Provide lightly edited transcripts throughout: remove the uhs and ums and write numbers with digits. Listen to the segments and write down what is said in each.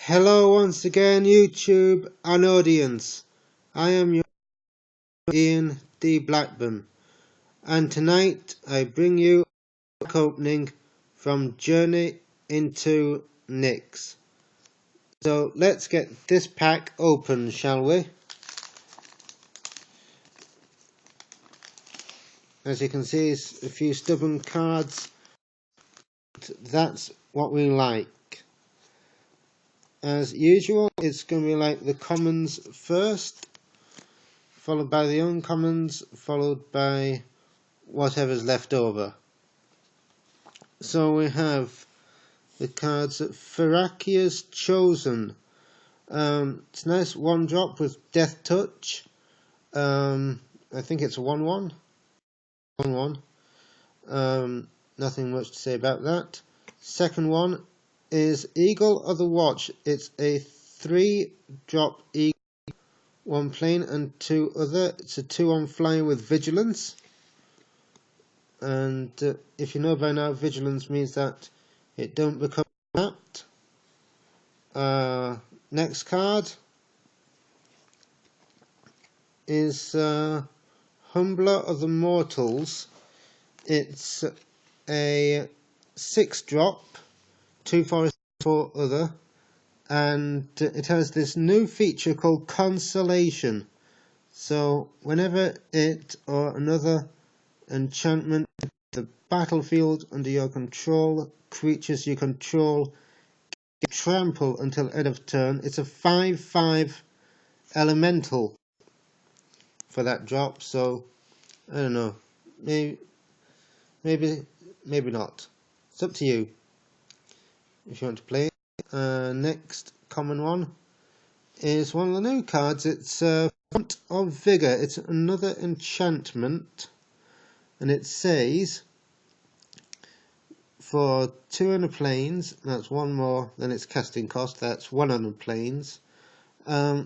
Hello once again, YouTube and audience. I am your Ian D. Blackburn, and tonight I bring you a pack opening from Journey Into Nyx. So let's get this pack open, shall we? As you can see, it's a few stubborn cards. That's what we like. As usual, it's going to be like the commons first, followed by the uncommons, followed by whatever's left over. So we have the cards Farakia's Chosen. It's a nice one drop with Death Touch. I think it's a 1-1. 1-1. Nothing much to say about that. Second one is Eagle of the Watch. It's a 3-drop eagle, 1 plain and 2 other. It's a 2-on flyer with Vigilance. And if you know by now, Vigilance means that it don't become tapped. Next card is Humbler of the Mortals. It's a 6-drop, 2 forest, 4 other, and it has this new feature called Consolation. So whenever it or another enchantment the battlefield under your control, creatures you control get trample until end of turn. It's a 5/5 elemental for that drop, so I don't know, maybe not. It's up to you if you want to play it. Next common one is one of the new cards. It's Font of Vigor. It's another enchantment, and it says for 200 planes, that's 1 more than its casting cost, that's 100 planes,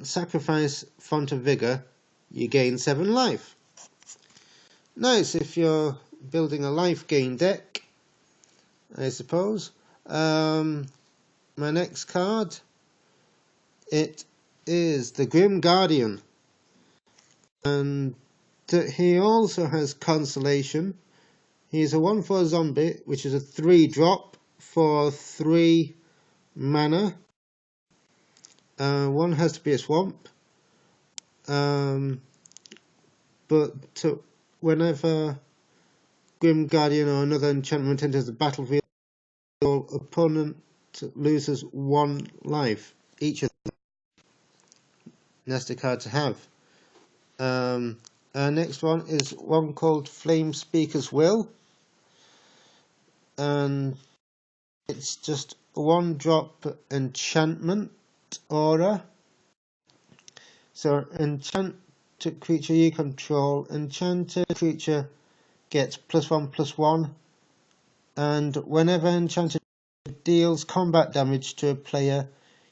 sacrifice Font of Vigor, you gain 7 life. Nice if you're building a life gain deck, I suppose. My next card, it is the Grim Guardian, and he also has Consolation. He's a 1/4 zombie, which is a 3-drop for 3 mana. One has to be a swamp. But whenever Grim Guardian or another enchantment enters the battlefield, your opponent loses 1 life. Each of them. Nasty card to have. Our next one is one called Flame Speaker's Will, and it's just a 1-drop enchantment aura. So enchanted creature you control, enchanted creature gets +1/+1, and whenever enchanted deals combat damage to a player,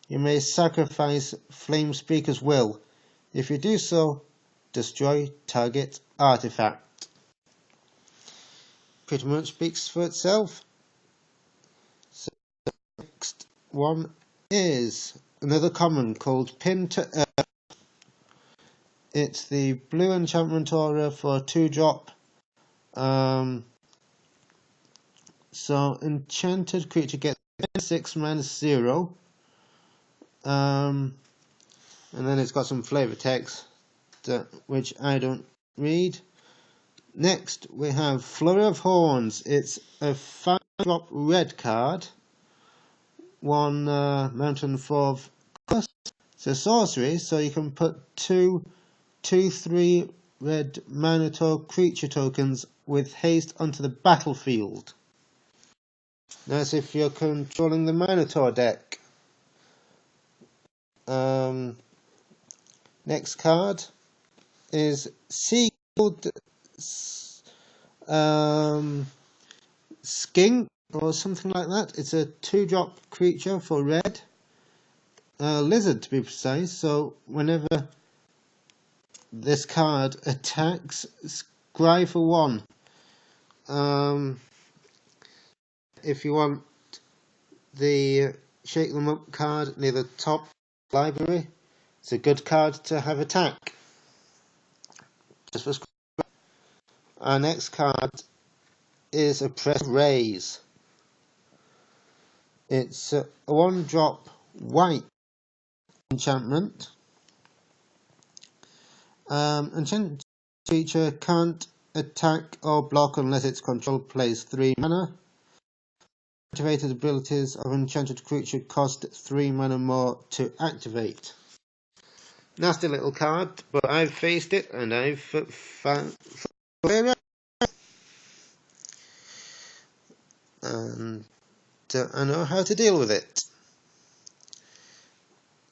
you may sacrifice Flame Speaker's Will. If you do so, destroy target artifact. Pretty much speaks for itself. So the next one is another common called Pin to Earth. It's the blue enchantment aura for 2-drop. So enchanted creature gets -6/-0. And then it's got some flavor text which I don't read. Next we have Flurry of Horns. It's a 5-drop red card, 1 mountain for cost. It's a sorcery, so you can put 2/3 red Minotaur creature tokens with haste onto the battlefield. That's if you're controlling the Minotaur deck. Next card is Seagulled Skink or something like that. It's a 2-drop creature for red, lizard to be precise. So whenever this card attacks, scry for 1. If you want the Shake Them Up card near the top library. It's a good card to have attack. Just for our next card is a Press Raise. It's a 1-drop white enchantment. Enchanted creature can't attack or block unless its control plays 3 mana. Activated abilities of enchanted creature cost 3 mana more to activate. Nasty little card, but I've faced it and I've found and I know how to deal with it.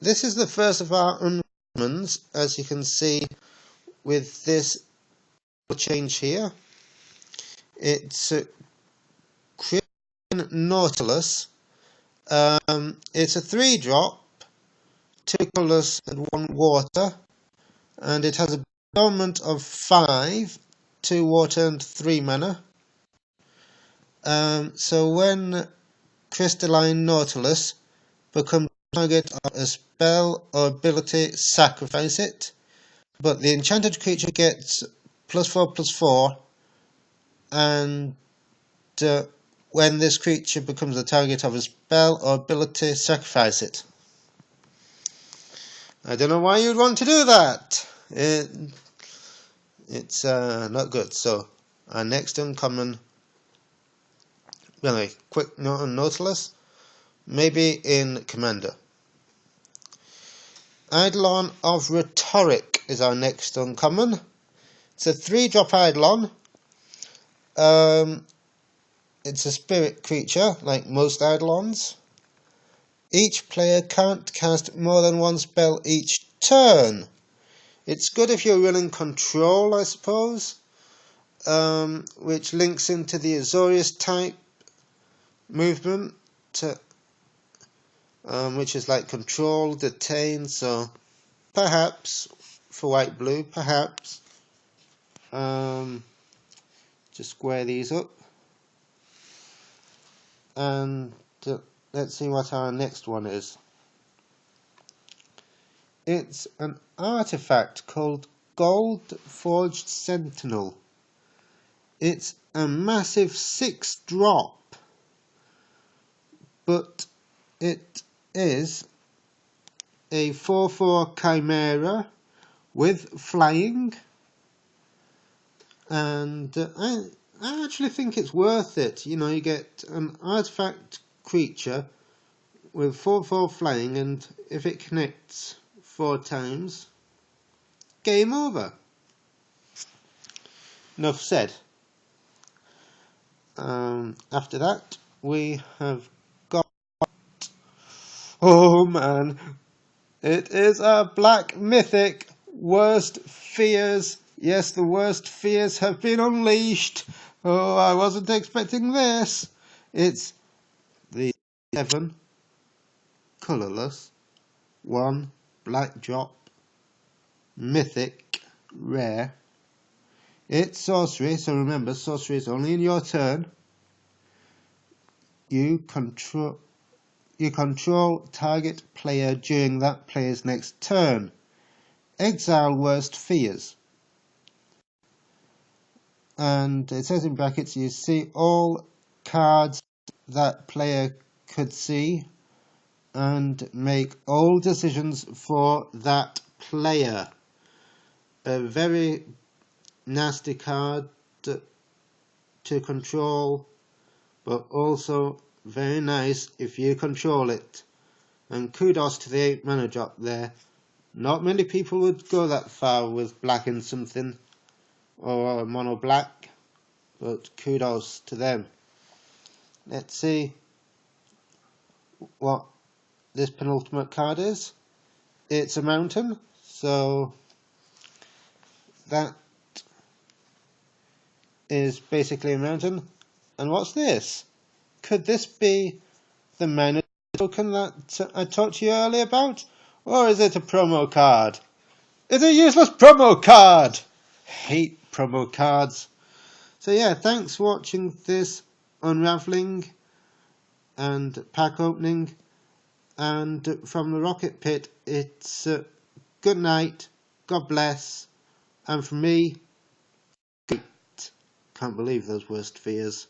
This is the first of our uncommons, as you can see with this change here. It's Nautilus. It's a 3-drop, 2 colours and 1 water, and it has a endowment of 5, 2 water and 3 mana. So when Crystalline Nautilus becomes target of a spell or ability, sacrifice it. But the enchanted creature gets +4/+4, and when this creature becomes the target of a spell or ability, sacrifice it. I don't know why you'd want to do that. It's not good. So our next uncommon, really quick note on Nautilus, maybe in Commander. Eidolon of Rhetoric is our next uncommon. It's a 3-drop Eidolon. It's a spirit creature, like most Eidolons. Each player can't cast more than 1 spell each turn. It's good if you're running control, I suppose, which links into the Azorius type movement, which is like control, detain, so perhaps for white-blue, perhaps. Just square these up. And let's see what our next one is. It's an artifact called Gold Forged Sentinel. It's a massive 6-drop, but it is a 4/4 Chimera with flying, and I actually think it's worth it. You know, you get an artifact creature with 4/4 flying, and if it connects 4 times, game over. Enough said. After that, we have got, oh man, it is a black mythic. Worst fears. Yes, the worst fears have been unleashed. Oh, I wasn't expecting this. It's the 7 colourless, 1 black drop, mythic, rare. It's sorcery, so remember, sorcery is only in your turn. You control target player during that player's next turn. Exile worst fears. And it says in brackets, you see all cards that player could see and make all decisions for that player. A very nasty card to control, but also very nice if you control it. And kudos to the 8 mana drop there. Not many people would go that far with black and something, or mono black, but kudos to them. Let's see what this penultimate card is. It's a mountain, so that is basically a mountain. And what's this? Could this be the mana token that I talked to you earlier about? Or is it a promo card? It's a useless promo card! Hate promo cards. So yeah, thanks for watching this unraveling and pack opening. and from the Rocket Pit it's good night, God bless, and from me, can't believe those worst fears.